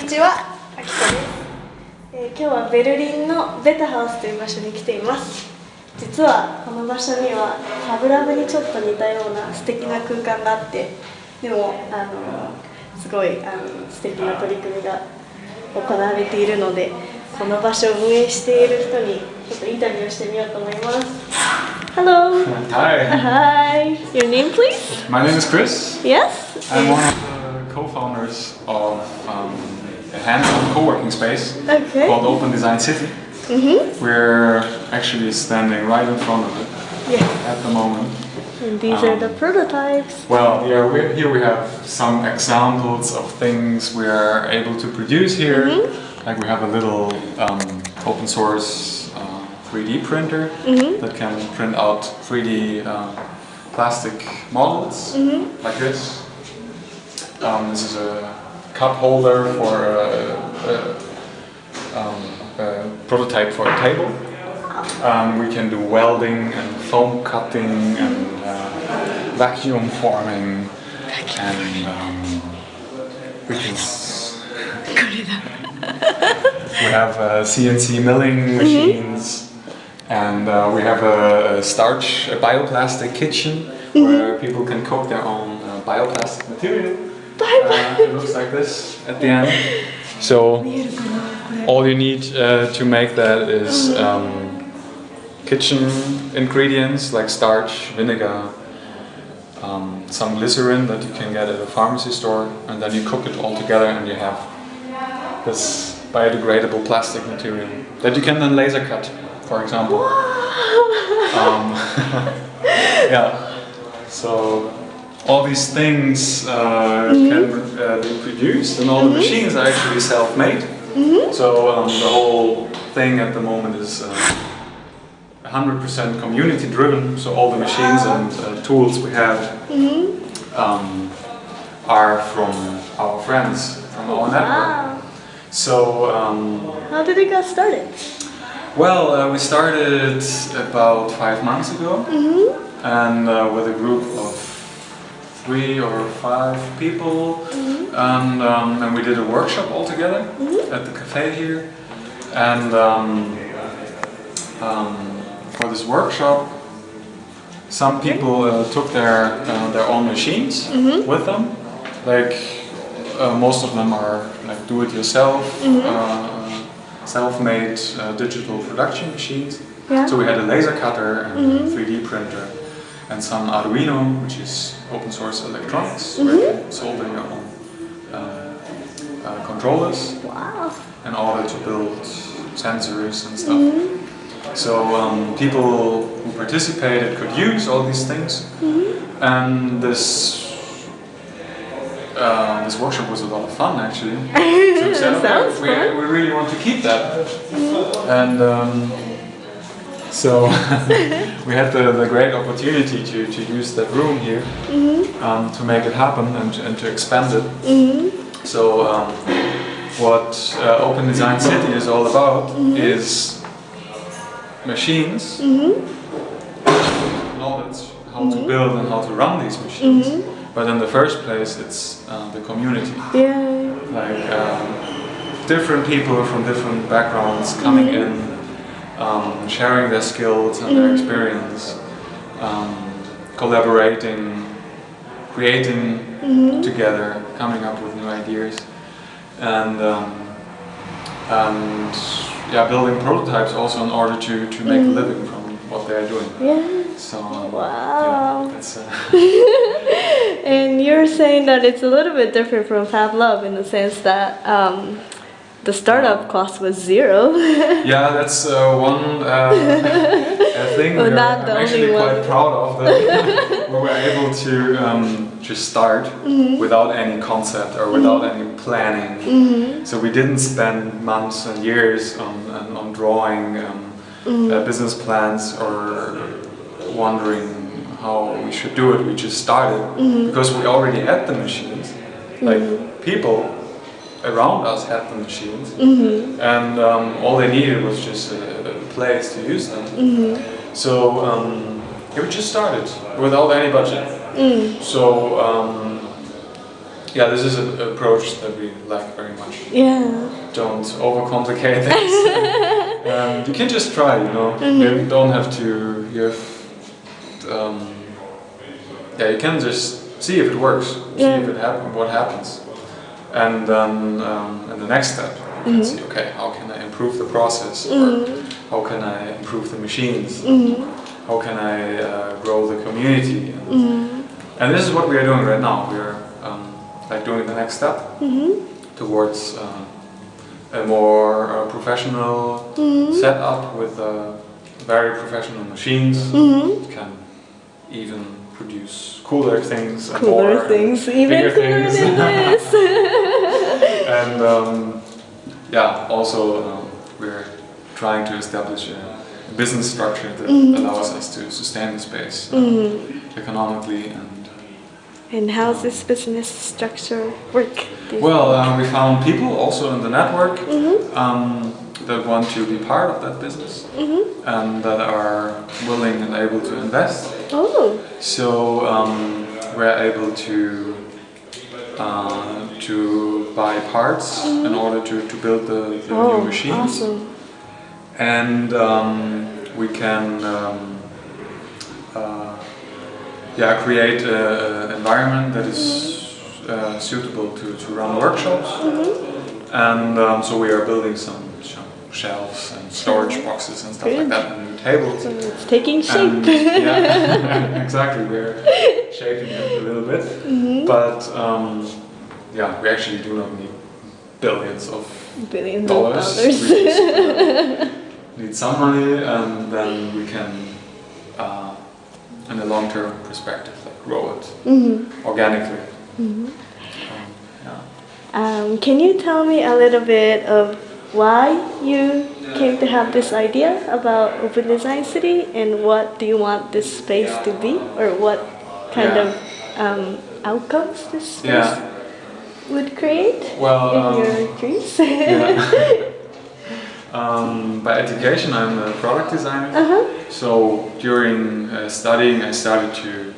にちは、あきこです。今日はベルリンのベタハウスという場所に来ています。実はこの場所にはファブラブにちょっと似たような素敵な空間があって、でもすごい素敵な取り組みが行われているので、この場所を運営している人にちょっとインタビューをしてみようと思います。Hello. Hi. Hi. Your name, please? My name is Chris. Yes. I'm one of the co-founders of a hands-on co-working space called Open Design City. We're actually standing right in front of it at the moment. And these are the prototypes. Well, yeah, here we have some examples of things we are able to produce here. Like we have a little open source 3D printer that can print out 3D plastic models like this. This is a cup holder for a prototype for a table. We can do welding and foam cutting and vacuum forming and we have CNC milling machines. And we have a bioplastic kitchen where people can cook their own bioplastic material. It looks like this at the end. So all you need to make that is kitchen ingredients like starch, vinegar, some glycerin that you can get at a pharmacy store, and then you cook it all together and you have this biodegradable plastic material that you can then laser cut. For example. Yeah. So all these things can be produced, and all the machines are actually self-made. So the whole thing at the moment is 100% community-driven. So all the machines and tools we have are from our friends, from our network. So how did it get started? Well, we started about 5 months ago, and with a group of 3 or 5 people, and we did a workshop all together at the cafe here. And for this workshop, some people took their own machines with them. Like most of them are like do-it-yourself. Self-made digital production machines. So we had a laser cutter and a 3D printer and some Arduino, which is open source electronics, where you can solder your own controllers in order to build sensors and stuff. So people who participated could use all these things, and this workshop was a lot of fun actually. So we said, okay, we really want to keep that. And so we had the great opportunity to use that room here to make it happen and to expand it. So what Open Design City is all about is machines, knowledge how to build and how to run these machines. But in the first place, it's the community. Like different people from different backgrounds coming in, sharing their skills and their experience, collaborating, creating together, coming up with new ideas, and building prototypes also in order to make a living from what they're doing. So that's and you're saying that it's a little bit different from FabLab in the sense that the startup cost was 0. Yeah, that's one thing I'm actually quite proud of, that we were able to just start without any concept or without any planning. So we didn't spend months and years on drawing business plans or wondering how we should do it. We just started because we already had the machines. Like people around us had the machines, and all they needed was just a place to use them. So we just started without any budget. So yeah, this is an approach that we like very much. Yeah. Don't overcomplicate things. You can just try, you know. You don't have to. You can just see if it works. See if it what happens, and then in the next step, you can see, okay, how can I improve the process, or how can I improve the machines, how can I grow the community, and this is what we are doing right now. We are like doing the next step towards a more professional setup with very professional machines. Can even produce cooler things, and cooler things, even cooler things. than this. And yeah, also we're trying to establish a business structure that allows us to sustain the space economically. And how's this business structure work? Well, we found people also in the network that want to be part of that business and that are willing and able to invest. Oh. So we're able to buy parts in order to build the new machines. Awesome. And we can create an environment that is suitable to run workshops. And so we are building some shelves and storage boxes and stuff like that, and tables. So it's taking shape. And, yeah, exactly. We're shaping it a little bit, but we actually do not need billions of dollars. We just need some money, and then we can, in a long-term perspective, like grow it organically. Can you tell me a little bit of why you came to have this idea about Open Design City, and what do you want this space to be, or what kind of outcomes this space would create in your dreams? By education, I'm a product designer. So during studying, I started to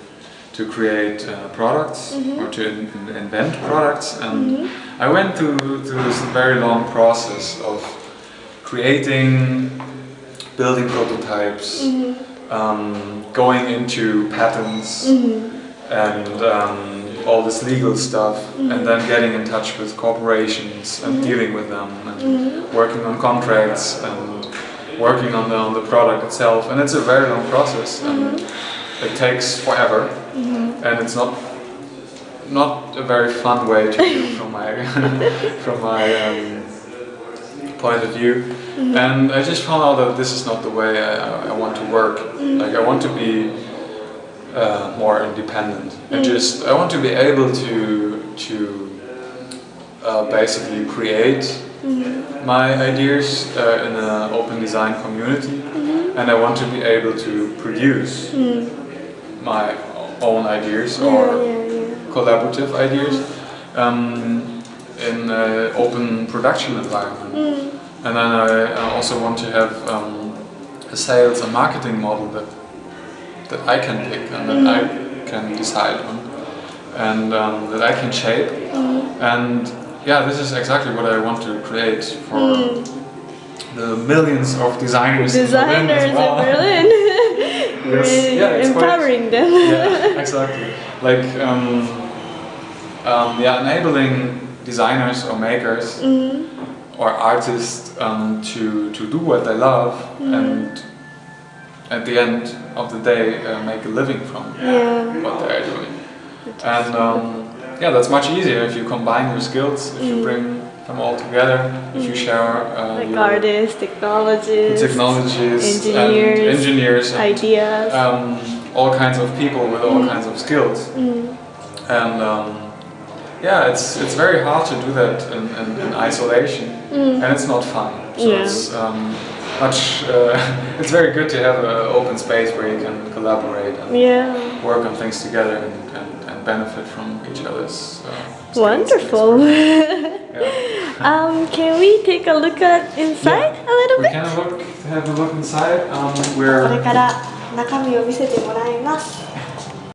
create products or to invent products, and I went through this very long process of creating, building prototypes, going into patents and all this legal stuff, and then getting in touch with corporations and dealing with them, and working on contracts and working on the product itself. And it's a very long process, and it takes forever, and it's not a very fun way to do from my point of view. And I just found out that this is not the way I want to work. Like, I want to be more independent. I want to be able to basically create my ideas in an open design community, and I want to be able to produce my own ideas or collaborative ideas in an open production environment. And then I also want to have a sales and marketing model that I can pick and that I can decide on, and that I can shape. And this is exactly what I want to create for the millions of designers in Berlin as well. You're empowering them. Yeah, exactly. Like enabling designers or makers or artists to do what they love, and at the end of the day make a living from what they are doing. And that's much easier if you combine your skills, if you bring them all together, if you share like artists, technologists, engineers, and ideas, all kinds of people with all kinds of skills. And it's very hard to do that in isolation, and it's not fun. So it's it's very good to have an open space where you can collaborate and work on things together and benefit from each other's skills. Wonderful. Can we take a look inside a little bit? We can have a look inside. これから中身を見せてもらいます。